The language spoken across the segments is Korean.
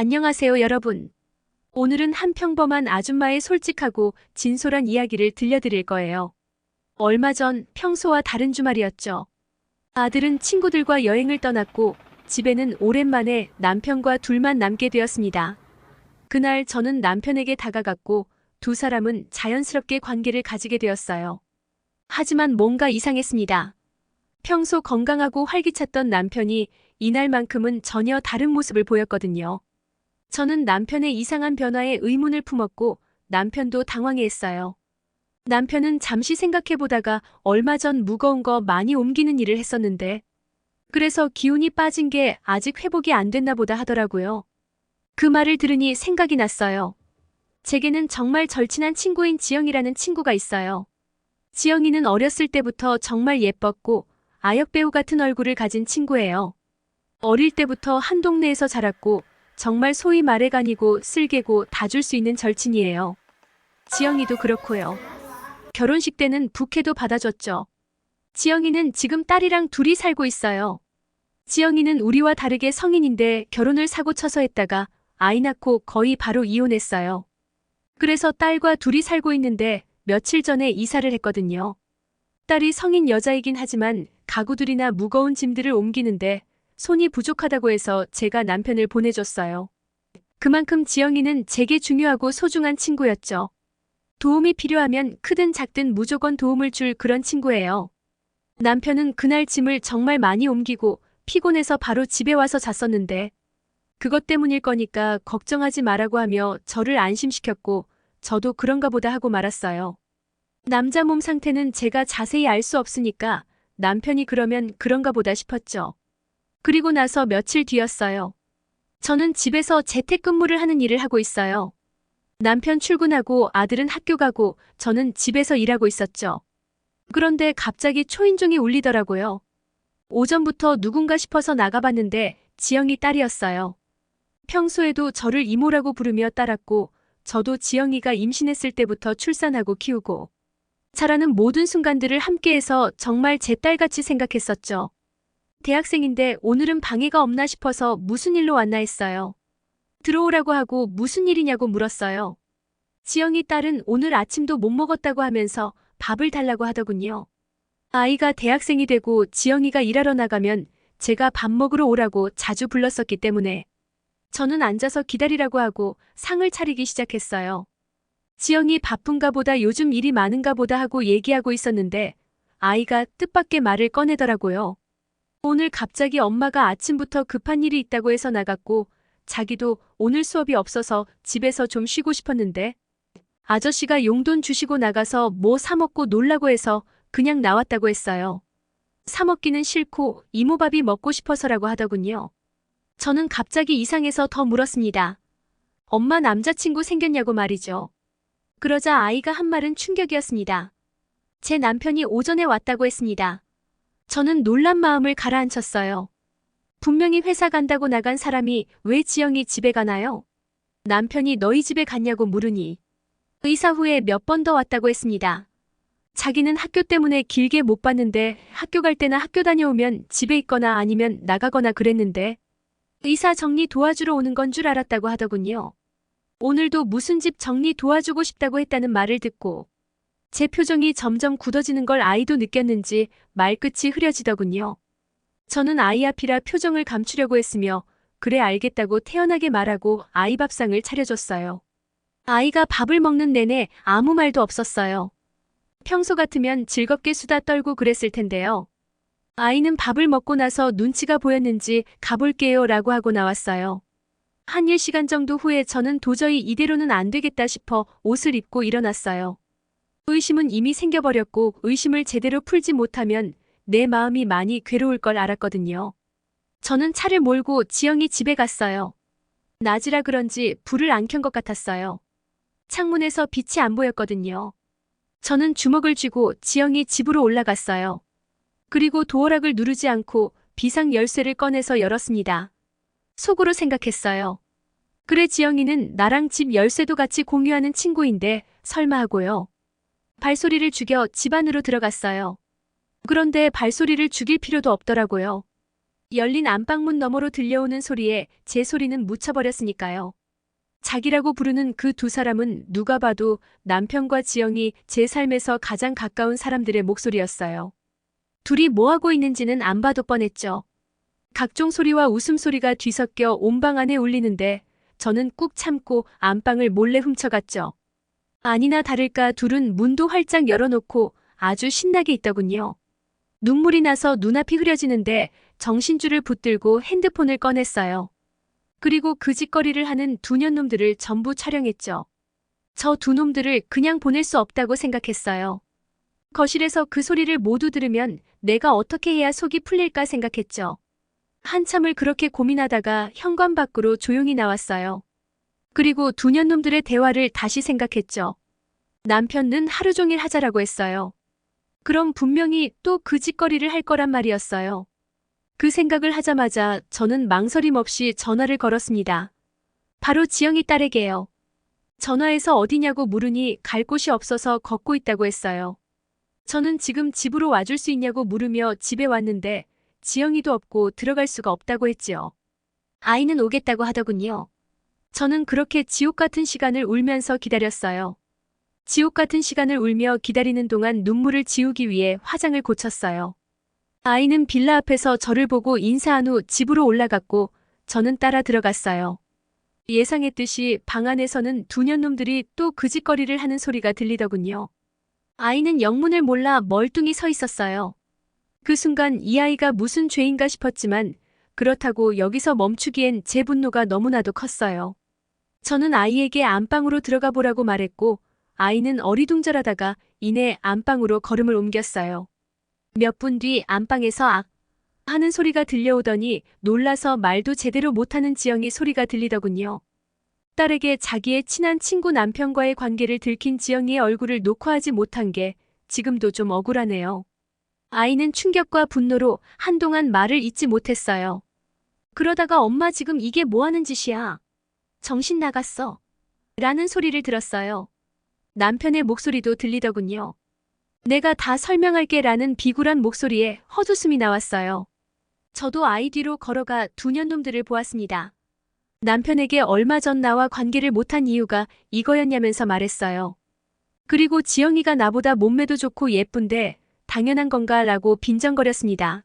안녕하세요, 여러분. 오늘은 한 평범한 아줌마의 솔직하고 진솔한 이야기를 들려드릴 거예요. 얼마 전 평소와 다른 주말이었죠. 아들은 친구들과 여행을 떠났고 집에는 오랜만에 남편과 둘만 남게 되었습니다. 그날 저는 남편에게 다가갔고 두 사람은 자연스럽게 관계를 가지게 되었어요. 하지만 뭔가 이상했습니다. 평소 건강하고 활기찼던 남편이 이날만큼은 전혀 다른 모습을 보였거든요. 저는 남편의 이상한 변화에 의문을 품었고 남편도 당황해했어요. 남편은 잠시 생각해보다가 얼마 전 무거운 거 많이 옮기는 일을 했었는데 그래서 기운이 빠진 게 아직 회복이 안 됐나 보다 하더라고요. 그 말을 들으니 생각이 났어요. 제게는 정말 절친한 친구인 지영이라는 친구가 있어요. 지영이는 어렸을 때부터 정말 예뻤고 아역배우 같은 얼굴을 가진 친구예요. 어릴 때부터 한 동네에서 자랐고 정말 소위 말해가니고 쓸개고 다 줄 수 있는 절친이에요. 지영이도 그렇고요. 결혼식 때는 부케도 받아줬죠. 지영이는 지금 딸이랑 둘이 살고 있어요. 지영이는 우리와 다르게 성인인데 결혼을 사고 쳐서 했다가 아이 낳고 거의 바로 이혼했어요. 그래서 딸과 둘이 살고 있는데 며칠 전에 이사를 했거든요. 딸이 성인 여자이긴 하지만 가구들이나 무거운 짐들을 옮기는데 손이 부족하다고 해서 제가 남편을 보내줬어요. 그만큼 지영이는 제게 중요하고 소중한 친구였죠. 도움이 필요하면 크든 작든 무조건 도움을 줄 그런 친구예요. 남편은 그날 짐을 정말 많이 옮기고 피곤해서 바로 집에 와서 잤었는데 그것 때문일 거니까 걱정하지 말라고 하며 저를 안심시켰고 저도 그런가 보다 하고 말았어요. 남자 몸 상태는 제가 자세히 알 수 없으니까 남편이 그러면 그런가 보다 싶었죠. 그리고 나서 며칠 뒤였어요. 저는 집에서 재택근무를 하는 일을 하고 있어요. 남편 출근하고 아들은 학교 가고 저는 집에서 일하고 있었죠. 그런데 갑자기 초인종이 울리더라고요. 오전부터 누군가 싶어서 나가봤는데 지영이 딸이었어요. 평소에도 저를 이모라고 부르며 따랐고 저도 지영이가 임신했을 때부터 출산하고 키우고 자라는 모든 순간들을 함께해서 정말 제 딸같이 생각했었죠. 대학생인데 오늘은 방해가 없나 싶어서 무슨 일로 왔나 했어요. 들어오라고 하고 무슨 일이냐고 물었어요. 지영이 딸은 오늘 아침도 못 먹었다고 하면서 밥을 달라고 하더군요. 아이가 대학생이 되고 지영이가 일하러 나가면 제가 밥 먹으러 오라고 자주 불렀었기 때문에 저는 앉아서 기다리라고 하고 상을 차리기 시작했어요. 지영이 바쁜가 보다 요즘 일이 많은가 보다 하고 얘기하고 있었는데 아이가 뜻밖의 말을 꺼내더라고요. 오늘 갑자기 엄마가 아침부터 급한 일이 있다고 해서 나갔고 자기도 오늘 수업이 없어서 집에서 좀 쉬고 싶었는데 아저씨가 용돈 주시고 나가서 뭐 사 먹고 놀라고 해서 그냥 나왔다고 했어요. 사 먹기는 싫고 이모밥이 먹고 싶어서라고 하더군요. 저는 갑자기 이상해서 더 물었습니다. 엄마 남자친구 생겼냐고 말이죠. 그러자 아이가 한 말은 충격이었습니다. 제 남편이 오전에 왔다고 했습니다. 저는 놀란 마음을 가라앉혔어요. 분명히 회사 간다고 나간 사람이 왜 지영이 집에 가나요? 남편이 너희 집에 갔냐고 물으니 의사 후에 몇 번 더 왔다고 했습니다. 자기는 학교 때문에 길게 못 봤는데 학교 갈 때나 학교 다녀오면 집에 있거나 아니면 나가거나 그랬는데 의사 정리 도와주러 오는 건 줄 알았다고 하더군요. 오늘도 무슨 집 정리 도와주고 싶다고 했다는 말을 듣고 제 표정이 점점 굳어지는 걸 아이도 느꼈는지 말끝이 흐려지더군요. 저는 아이 앞이라 표정을 감추려고 했으며 그래 알겠다고 태연하게 말하고 아이 밥상을 차려줬어요. 아이가 밥을 먹는 내내 아무 말도 없었어요. 평소 같으면 즐겁게 수다 떨고 그랬을 텐데요. 아이는 밥을 먹고 나서 눈치가 보였는지 가볼게요 라고 하고 나왔어요. 한 1시간 정도 후에 저는 도저히 이대로는 안 되겠다 싶어 옷을 입고 일어났어요. 의심은 이미 생겨버렸고 의심을 제대로 풀지 못하면 내 마음이 많이 괴로울 걸 알았거든요. 저는 차를 몰고 지영이 집에 갔어요. 낮이라 그런지 불을 안 켠 것 같았어요. 창문에서 빛이 안 보였거든요. 저는 주먹을 쥐고 지영이 집으로 올라갔어요. 그리고 도어락을 누르지 않고 비상 열쇠를 꺼내서 열었습니다. 속으로 생각했어요. 그래 지영이는 나랑 집 열쇠도 같이 공유하는 친구인데 설마 하고요. 발소리를 죽여 집 안으로 들어갔어요. 그런데 발소리를 죽일 필요도 없더라고요. 열린 안방문 너머로 들려오는 소리에 제 소리는 묻혀버렸으니까요. 자기라고 부르는 그 두 사람은 누가 봐도 남편과 지영이 제 삶에서 가장 가까운 사람들의 목소리였어요. 둘이 뭐하고 있는지는 안 봐도 뻔했죠. 각종 소리와 웃음소리가 뒤섞여 온 방 안에 울리는데 저는 꾹 참고 안방을 몰래 훔쳐갔죠. 아니나 다를까 둘은 문도 활짝 열어놓고 아주 신나게 있더군요. 눈물이 나서 눈앞이 흐려지는데 정신줄을 붙들고 핸드폰을 꺼냈어요. 그리고 그 짓거리를 하는 두 년놈들을 전부 촬영했죠. 저 두 놈들을 그냥 보낼 수 없다고 생각했어요. 거실에서 그 소리를 모두 들으면 내가 어떻게 해야 속이 풀릴까 생각했죠. 한참을 그렇게 고민하다가 현관 밖으로 조용히 나왔어요. 그리고 두 년놈들의 대화를 다시 생각했죠. 남편은 하루 종일 하자라고 했어요. 그럼 분명히 또 그 짓거리를 할 거란 말이었어요. 그 생각을 하자마자 저는 망설임 없이 전화를 걸었습니다. 바로 지영이 딸에게요. 전화해서 어디냐고 물으니 갈 곳이 없어서 걷고 있다고 했어요. 저는 지금 집으로 와줄 수 있냐고 물으며 집에 왔는데 지영이도 없고 들어갈 수가 없다고 했지요. 아이는 오겠다고 하더군요. 저는 그렇게 지옥 같은 시간을 울면서 기다렸어요. 지옥 같은 시간을 울며 기다리는 동안 눈물을 지우기 위해 화장을 고쳤어요. 아이는 빌라 앞에서 저를 보고 인사한 후 집으로 올라갔고 저는 따라 들어갔어요. 예상했듯이 방 안에서는 두 년놈들이 또 그 짓거리를 하는 소리가 들리더군요. 아이는 영문을 몰라 멀뚱히 서 있었어요. 그 순간 이 아이가 무슨 죄인가 싶었지만 그렇다고 여기서 멈추기엔 제 분노가 너무나도 컸어요. 저는 아이에게 안방으로 들어가 보라고 말했고 아이는 어리둥절하다가 이내 안방으로 걸음을 옮겼어요. 몇 분 뒤 안방에서 악 하는 소리가 들려오더니 놀라서 말도 제대로 못하는 지영이 소리가 들리더군요. 딸에게 자기의 친한 친구 남편과의 관계를 들킨 지영이의 얼굴을 녹화하지 못한 게 지금도 좀 억울하네요. 아이는 충격과 분노로 한동안 말을 잇지 못했어요. 그러다가 엄마 지금 이게 뭐 하는 짓이야? 정신 나갔어. 라는 소리를 들었어요. 남편의 목소리도 들리더군요. 내가 다 설명할게 라는 비굴한 목소리에 헛웃음이 나왔어요. 저도 아이 뒤로 걸어가 두 년놈들을 보았습니다. 남편에게 얼마 전 나와 관계를 못한 이유가 이거였냐면서 말했어요. 그리고 지영이가 나보다 몸매도 좋고 예쁜데 당연한 건가 라고 빈정거렸습니다.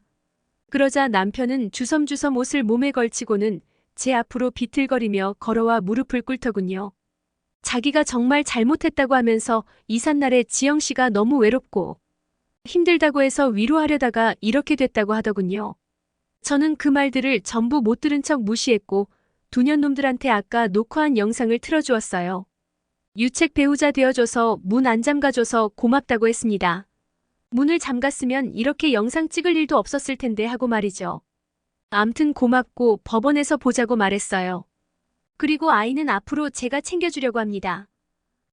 그러자 남편은 주섬주섬 옷을 몸에 걸치고는 제 앞으로 비틀거리며 걸어와 무릎을 꿇더군요. 자기가 정말 잘못했다고 하면서 이삿날에 지영씨가 너무 외롭고 힘들다고 해서 위로하려다가 이렇게 됐다고 하더군요. 저는 그 말들을 전부 못 들은 척 무시했고 두 년놈들한테 아까 녹화한 영상을 틀어주었어요. 유책 배우자 되어줘서 문 안 잠가줘서 고맙다고 했습니다. 문을 잠갔으면 이렇게 영상 찍을 일도 없었을 텐데 하고 말이죠. 암튼 고맙고 법원에서 보자고 말했어요. 그리고 아이는 앞으로 제가 챙겨주려고 합니다.